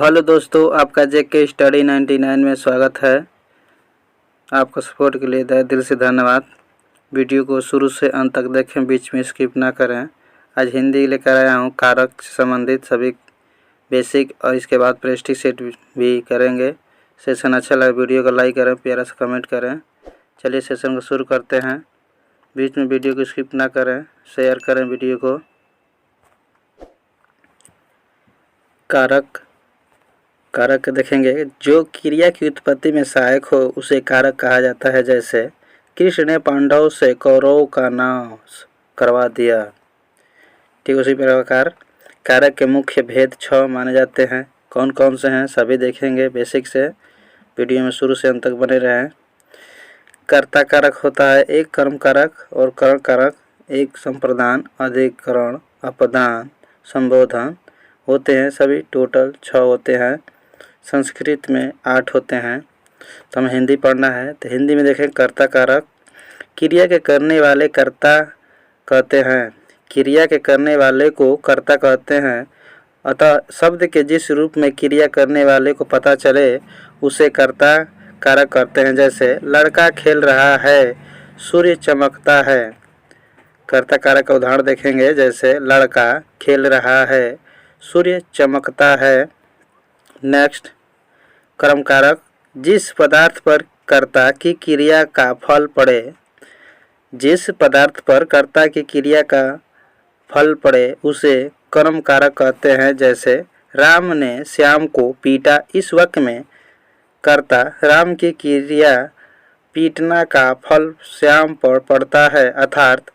Hello दोस्तों, आपका जेके study 99 में स्वागत है। आपका सपोर्ट के लिए तहे दिल से धन्यवाद। वीडियो को शुरू से अंत तक देखें, बीच में स्किप ना करें। आज हिंदी लेकर आया हूँ, कारक से संबंधित सभी बेसिक और इसके बाद प्रेस्टीज सेट भी करेंगे। सेशन अच्छा लगे वीडियो को लाइक करें, प्यारा सा कमेंट करें। चलिए सेशन को शुरू करते हैं। बीच में वीडियो को स्किप ना करें, शेयर करें वीडियो को। कारक देखेंगे। जो क्रिया की उत्पत्ति में सहायक हो उसे कारक कहा जाता है। जैसे कृष्ण ने पांडवों से कौरवों का नाश करवा दिया। ठीक उसी प्रकार कारक के मुख्य भेद 6 माने जाते हैं। कौन कौन से हैं सभी देखेंगे बेसिक से। वीडियो में शुरू से अंत तक बने रहें। कर्ता कारक होता है एक कर्म कारक और करण कारक, एक संप्रदान, अधिकरण, अपदान, संबोधन होते हैं। सभी टोटल 6 होते हैं। संस्कृत में 8 होते हैं। तो हमें हिंदी पढ़ना है। तो हिंदी में देखें कर्ता कारक। क्रिया के करने वाले कर्ता कहते हैं। क्रिया के करने वाले को कर्ता कहते हैं। अतः शब्द के जिस रूप में क्रिया करने वाले को पता चले उसे कर्ता कारक कहते हैं। जैसे लड़का खेल रहा है, सूर्य चमकता है। कर्ता कारक का उदाहरण देखेंगे। जैसे लड़का खेल रहा है, सूर्य चमकता है। नेक्स्ट कर्म कारक। जिस पदार्थ पर कर्ता की क्रिया का फल पड़े, जिस पदार्थ पर कर्ता की क्रिया का फल पड़े उसे कर्म कारक कहते हैं। जैसे राम ने श्याम को पीटा। इस वाक्य में कर्ता राम की क्रिया पीटना का फल श्याम पर पड़ता है, अर्थात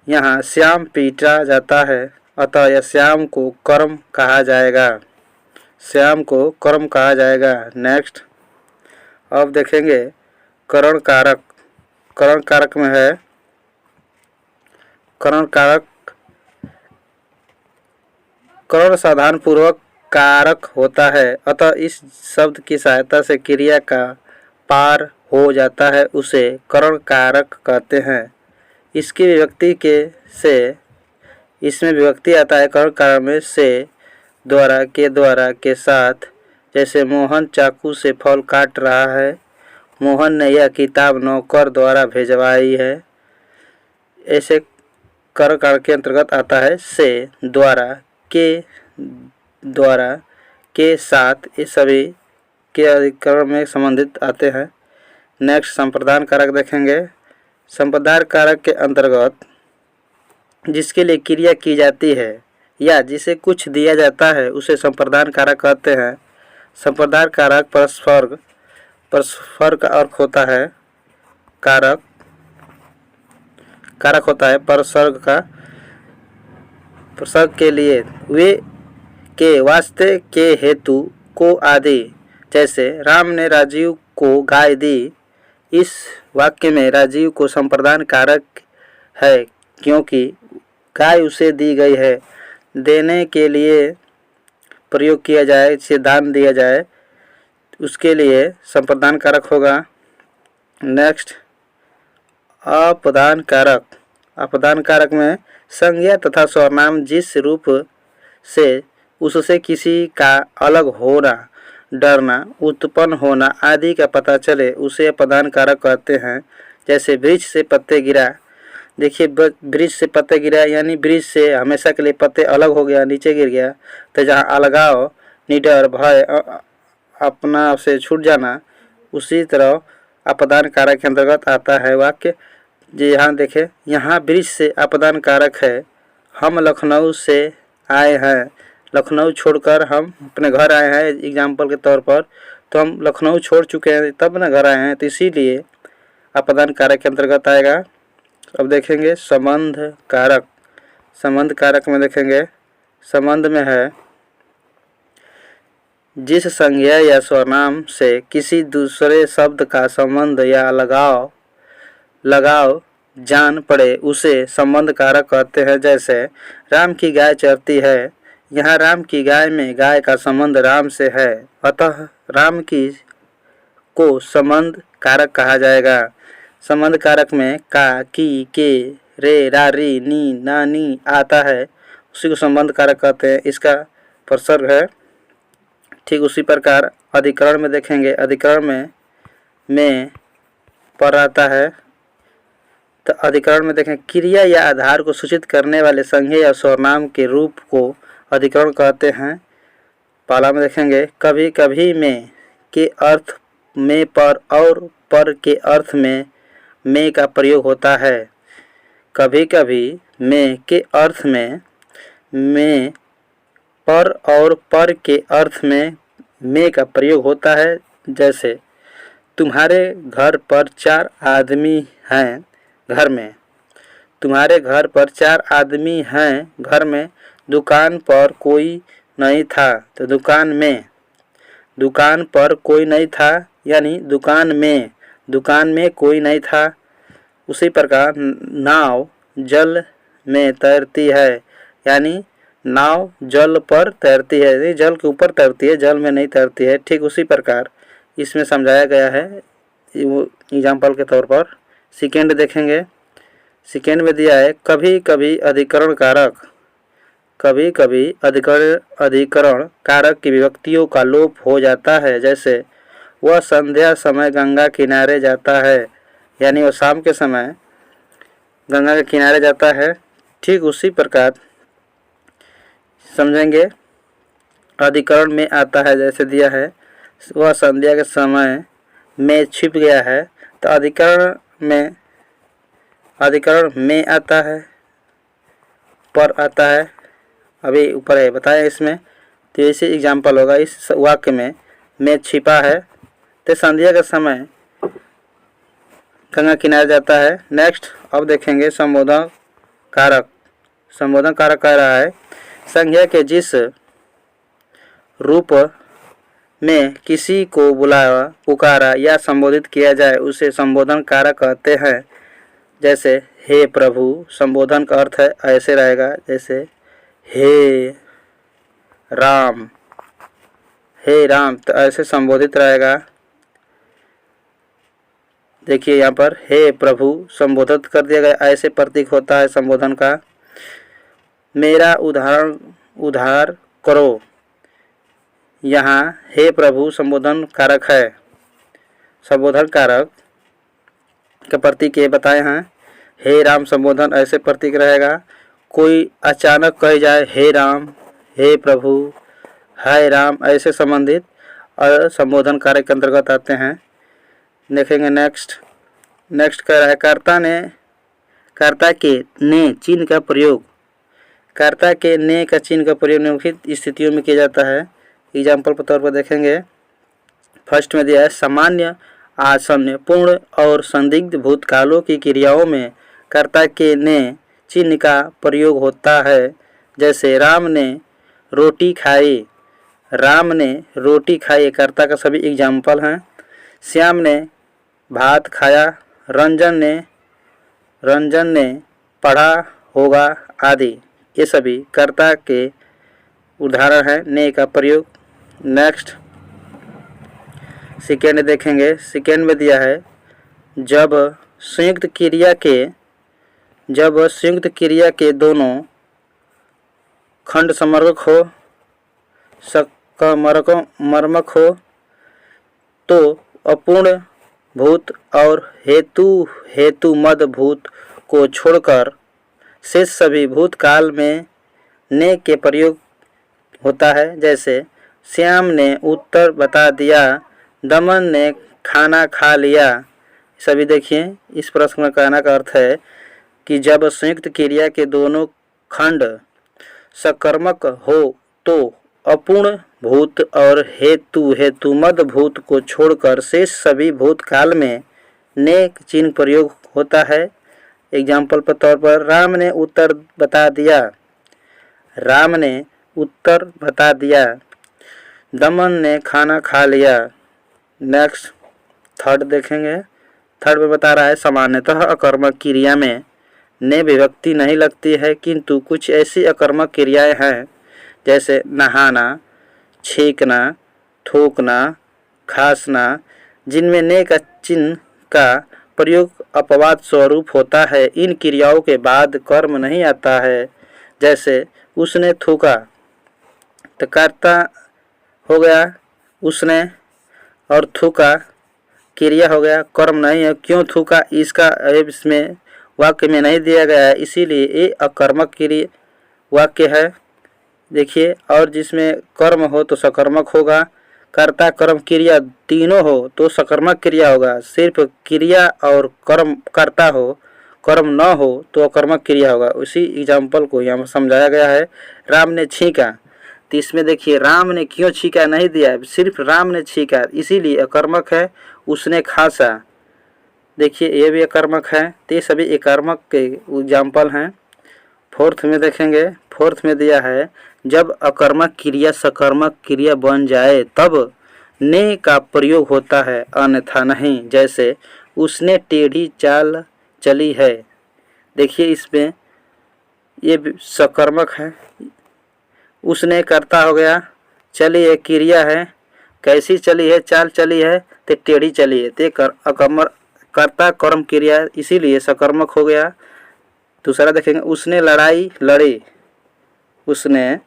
यहाँ श्याम पीटा जाता है। अतः यह श्याम को कर्म कहा जाएगा। श्याम को कर्म कहा जाएगा। नेक्स्ट अब देखेंगे करण कारक। करण कारक में है करण कारक। करण साधारण पूर्वक कारक होता है, अतः इस शब्द की सहायता से क्रिया का पार हो जाता है, उसे करण कारक कहते हैं। इसकी विभक्ति के से इसमें विभक्ति आता है करण कारक में से, द्वारा, के साथ। जैसे मोहन चाकू से फल काट रहा है। मोहन ने यह किताब नौकर द्वारा भेजवाई है। ऐसे करण कारक के अंतर्गत आता है से, द्वारा, के साथ। ये सभी के अधिकरण में संबंधित आते हैं। नेक्स्ट संप्रदान कारक देखेंगे। संप्रदान कारक के अंतर्गत जिसके लिए क्रिया की जाती है या जिसे कुछ दिया जाता है उसे संप्रदान कारक कहते हैं। संप्रदान कारक परस्पर का अर्थ होता है कारक होता है परसर्ग का। परसर्ग के लिए वे, के, वास्ते, के, हेतु, को आदि। जैसे राम ने राजीव को गाय दी। इस वाक्य में राजीव को संप्रदान कारक है क्योंकि गाय उसे दी गई है। देने के लिए प्रयोग किया जाए, इसे दान दिया जाए, उसके लिए संप्रदान कारक होगा। नेक्स्ट अपदान कारक। अपदान कारक में संज्ञा तथा सर्वनाम जिस रूप से उससे किसी का अलग होना, डरना, उत्पन्न होना आदि का पता चले उसे अपदान कारक कहते हैं। जैसे वृक्ष से पत्ते गिरा। देखिए वृक्ष से पत्ते गिरा यानी वृक्ष से हमेशा के लिए पत्ते अलग हो गया, नीचे गिर गया। तो जहाँ अलगाव, निडर, भय, अपना से छूट जाना, उसी तरह अपदान कारक के अंतर्गत आता है वाक्य। जी यहाँ देखें, यहाँ वृक्ष से अपदान कारक है। हम लखनऊ से आए हैं। लखनऊ छोड़कर हम अपने घर आए हैं एग्जाम्पल के तौर पर। तो हम लखनऊ छोड़ चुके हैं तब ना घर आए हैं, तो इसीलिए अपदान कारक के अंतर्गत आएगा। अब देखेंगे संबंध कारक। संबंध कारक में देखेंगे संबंध में है जिस संज्ञा या स्वनाम से किसी दूसरे शब्द का संबंध या लगाव जान पड़े उसे संबंध कारक कहते हैं। जैसे राम की गाय चरती है। यहाँ राम की गाय में गाय का संबंध राम से है, अतः राम की को संबंध कारक कहा जाएगा। संबंध कारक में का, की, के, रे, रा, री, नी, ना, नी आता है, उसी को संबंध कारक कहते हैं। इसका प्रसर्ग है। ठीक उसी प्रकार अधिकरण में देखेंगे, अधिकरण में पर आता है। तो अधिकरण में देखें, क्रिया या आधार को सूचित करने वाले संज्ञा या सर्वनाम के रूप को अधिकरण कहते हैं। पहला में देखेंगे, कभी कभी में के अर्थ में पर और पर के अर्थ में का प्रयोग होता है। कभी कभी में के अर्थ में पर और पर के अर्थ में का प्रयोग होता है। जैसे तुम्हारे घर पर 4 आदमी हैं घर में, तुम्हारे घर पर 4 आदमी हैं घर में, दुकान पर कोई नहीं था। तो दुकान पर कोई नहीं था यानी दुकान में कोई नहीं था। उसी प्रकार नाव जल में तैरती है यानी नाव जल पर तैरती है, नहीं जल के ऊपर तैरती है, जल में नहीं तैरती है। ठीक उसी प्रकार इसमें समझाया गया है एग्जाम्पल के तौर पर। सेकेंड देखेंगे, सेकेंड में दिया है, कभी कभी अधिकरण कारक की विभक्तियों का लोप हो जाता है। जैसे वह संध्या समय गंगा किनारे जाता है यानी वह शाम के समय गंगा के किनारे जाता है। ठीक उसी प्रकार समझेंगे, अधिकरण में आता है, जैसे दिया है वह संध्या के समय में छिप गया है। तो अधिकरण में आता है, पर आता है, अभी ऊपर है बताया इसमें। तो ऐसे एग्जाम्पल होगा, इस वाक्य में छिपा है तो संध्या का समय गंगा किनारे जाता है। नेक्स्ट अब देखेंगे संबोधन कारक कह रहा है, संज्ञा के जिस रूप में किसी को बुलाया, पुकारा या संबोधित किया जाए उसे संबोधन कारक कहते हैं। जैसे हे प्रभु, संबोधन का अर्थ है ऐसे रहेगा, जैसे हे राम, तो ऐसे संबोधित रहेगा। देखिए यहाँ पर हे प्रभु संबोधित कर दिया गया, ऐसे प्रतीक होता है संबोधन का। मेरा उद्धार करो, यहाँ हे प्रभु संबोधन कारक है, संबोधन कारक का प्रतीक ये बताए हैं। हे राम संबोधन ऐसे प्रतीक रहेगा। कोई अचानक कह जाए हे राम, हे प्रभु, हाय राम, ऐसे संबंधित और संबोधन कारक के अंतर्गत आते हैं। देखेंगे नेक्स्ट कह रहा है, कर्ता के ने चिन्ह का प्रयोग, कर्ता के ने का चिन्ह का प्रयोग निम्नलिखित स्थितियों में किया जाता है। एग्जाम्पल के तौर पर देखेंगे, फर्स्ट में दिया है, सामान्य, आसन्न, पूर्ण और संदिग्ध भूतकालों की क्रियाओं में कर्ता के ने चिन्ह का प्रयोग होता है। जैसे राम ने रोटी खाई, कर्ता का सभी एग्जाम्पल हैं। श्याम ने भात खाया, रंजन ने पढ़ा होगा आदि, ये सभी कर्ता के उदाहरण है ने का प्रयोग। नेक्स्ट सेकेंड देखेंगे, सेकेंड में दिया है, जब संयुक्त क्रिया के दोनों खंड मर्मक हो तो अपूर्ण भूत और हेतु मद भूत को छोड़कर शेष सभी भूतकाल में ने के प्रयोग होता है। जैसे श्याम ने उत्तर बता दिया, दमन ने खाना खा लिया। सभी देखिए, इस प्रश्न में कहना का अर्थ है कि जब संयुक्त क्रिया के दोनों खंड सकर्मक हो तो अपूर्ण भूत और हेतुमद भूत को छोड़कर शेष सभी भूतकाल में ने चिन्ह प्रयोग होता है। एग्जाम्पल के तौर पर, राम ने उत्तर बता दिया, दमन ने खाना खा लिया। नेक्स्ट थर्ड देखेंगे, थर्ड में बता रहा है, सामान्यतः अकर्मक क्रिया में ने विभक्ति नहीं लगती है, किंतु कुछ ऐसी अकर्मक क्रियाएं हैं जैसे नहाना, छींकना, थूकना, खांसना, जिनमें ने का चिन्ह का प्रयोग अपवाद स्वरूप होता है। इन क्रियाओं के बाद कर्म नहीं आता है। जैसे उसने थूका, तो कर्ता हो गया उसने और थूका क्रिया हो गया, कर्म नहीं है। क्यों थूका इसका इसमें वाक्य में नहीं दिया गया है, इसीलिए ये अकर्मक क्रिया वाक्य है। देखिए, और जिसमें कर्म हो तो सकर्मक होगा, कर्ता कर्म क्रिया तीनों हो तो सकर्मक क्रिया होगा। सिर्फ क्रिया और कर्म कर्ता हो, कर्म न हो तो अकर्मक क्रिया होगा। उसी एग्जाम्पल को यहाँ समझाया गया है। राम ने छींका, तो इसमें देखिए राम ने क्यों छींका नहीं दिया है, सिर्फ राम ने छींका, इसीलिए अकर्मक है। उसने खांसा, देखिए ये भी अकर्मक है। तो ये सभी अकर्मक के एग्जाम्पल हैं। फोर्थ में देखेंगे, फोर्थ में दिया है जब अकर्मक क्रिया सकर्मक क्रिया बन जाए तब ने का प्रयोग होता है, अन्यथा नहीं। जैसे उसने टेढ़ी चाल चली है, देखिए इसमें ये सकर्मक है। उसने कर्ता हो गया, चली है क्रिया है, कैसी चली है, चाल चली है तो टेढ़ी चली है, ते कर्ता कर्म क्रिया, इसीलिए सकर्मक हो गया। दूसरा देखेंगे, उसने लड़ाई लड़ी, उसने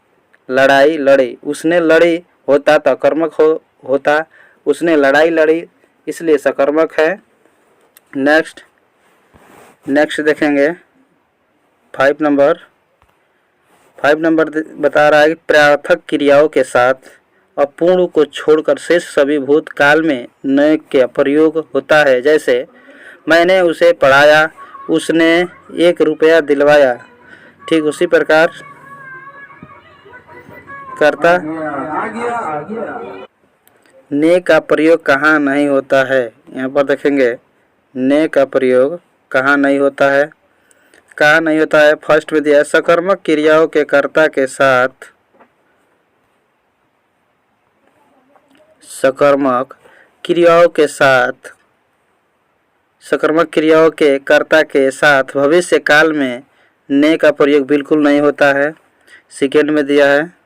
लड़ाई लड़ी, उसने लड़ी होता तो अकर्मक होता, उसने लड़ाई लड़ी इसलिए सकर्मक है। नेक्स्ट देखेंगे 5 नंबर बता रहा है कि प्रार्थक क्रियाओं के साथ अपूर्ण को छोड़कर शेष सभी भूतकाल में न का प्रयोग होता है। जैसे मैंने उसे पढ़ाया, उसने 1 रुपया दिलवाया, ठीक उसी प्रकार कर्ता ने का प्रयोग कहाँ नहीं होता है। यहाँ पर देखेंगे ने का प्रयोग कहाँ नहीं होता है, कहाँ नहीं होता है। फर्स्ट में दिया है सकर्मक क्रियाओं के कर्ता के साथ, सकर्मक क्रियाओं के साथ, सकर्मक क्रियाओं के कर्ता के साथ भविष्य काल में ने का प्रयोग बिल्कुल नहीं होता है। सेकेंड में दिया है,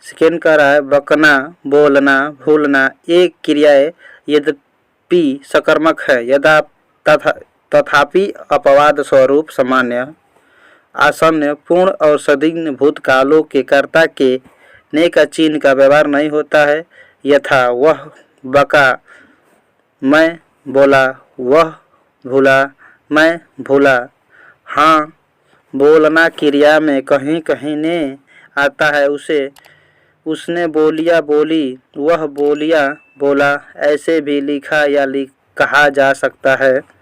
सेकेंड कह रहा है बकना, बोलना, भूलना ये क्रियाएं यद्यपि सकर्मक है, यदा तथापि अपवाद स्वरूप सामान्य आसन्न पूर्ण और सदिग्ध भूतकालों के कर्ता के ने का चिन्ह का व्यवहार नहीं होता है। यथा वह बका, मैं बोला, वह भूला, मैं भूला। हाँ, बोलना क्रिया में कहीं कहीं ने आता है, उसे उसने बोलिया बोली, वह बोलिया बोला, ऐसे भी लिखा या कहा जा सकता है।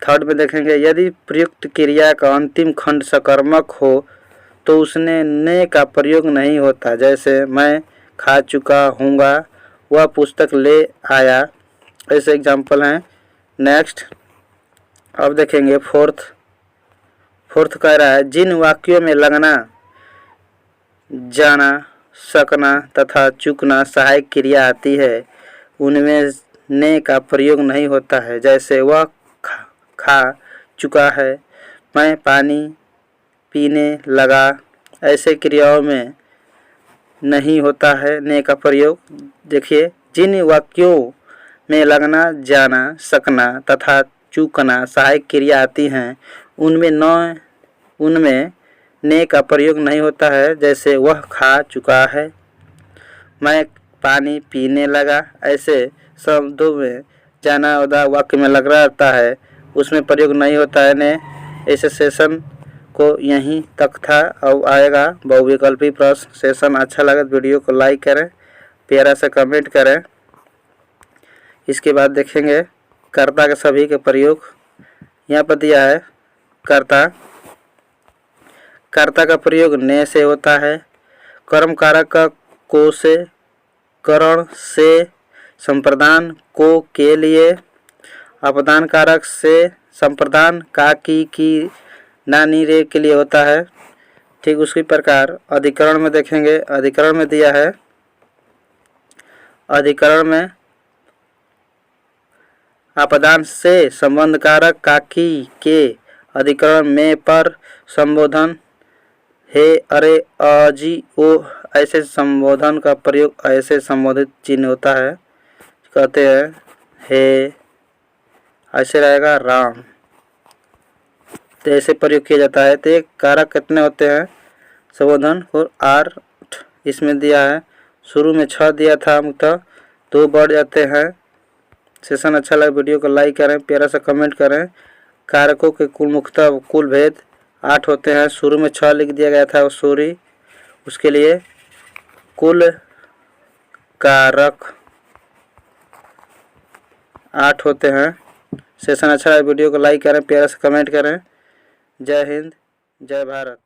थर्ड में देखेंगे यदि प्रयुक्त क्रिया का अंतिम खंड सकर्मक हो तो उसने ने का प्रयोग नहीं होता। जैसे मैं खा चुका हूँगा, वह पुस्तक ले आया, ऐसे एग्जाम्पल हैं। नेक्स्ट अब देखेंगे फोर्थ कह रहा है जिन वाक्यों में लगना, जाना, सकना तथा चूकना सहायक क्रिया आती है उनमें ने का प्रयोग नहीं होता है। जैसे वह खा चुका है, मैं पानी पीने लगा, ऐसे क्रियाओं में नहीं होता है ने का प्रयोग। देखिए जिन वाक्यों में लगना, जाना, सकना तथा चूकना सहायक क्रिया आती हैं उनमें ने का प्रयोग नहीं होता है। जैसे वह खा चुका है, मैं पानी पीने लगा, ऐसे शब्दों में जाना उदा वाक्य में लग रहता है, उसमें प्रयोग नहीं होता है ने। ऐसे सेशन को यहीं तक था। अब आएगा बहुविकल्पी प्रश्न। सेशन अच्छा लगे तो वीडियो को लाइक करें, प्यारा से कमेंट करें। इसके बाद देखेंगे कर्ता के सभी के प्रयोग। यहाँ पर दिया है कर्ता का प्रयोग ने से होता है। कर्म कारक का को से, करण से, संप्रदान को के लिए, अपदान कारक से संप्रदान का की नानी रे के लिए होता है। ठीक उसी प्रकार अधिकरण में देखेंगे, अधिकरण में दिया है, अधिकरण में अपदान से संबंध कारक काकी के अधिकरण में पर संबोधन हे, अरे, अजी, ओ ऐसे संबोधन का प्रयोग ऐसे संबोधित चिन्ह होता है, कहते हैं हे, ऐसे रहेगा राम, तो ऐसे प्रयोग किया जाता है। तो कारक कितने होते हैं संबोधन और 8 इसमें दिया है। शुरू में 6 दिया था मुक्त, 2 बढ़ जाते हैं। सेशन अच्छा लगे वीडियो को लाइक करें, प्यारा सा कमेंट करें। कारकों के कुल मुख्यतः कुल भेद 8 होते हैं। शुरू में 6 लिख दिया गया था, सॉरी, उसके लिए कुल कारक 8 होते हैं। सेशन अच्छा लगे वीडियो को लाइक करें, प्यारा सा कमेंट करें। जय हिंद, जय भारत।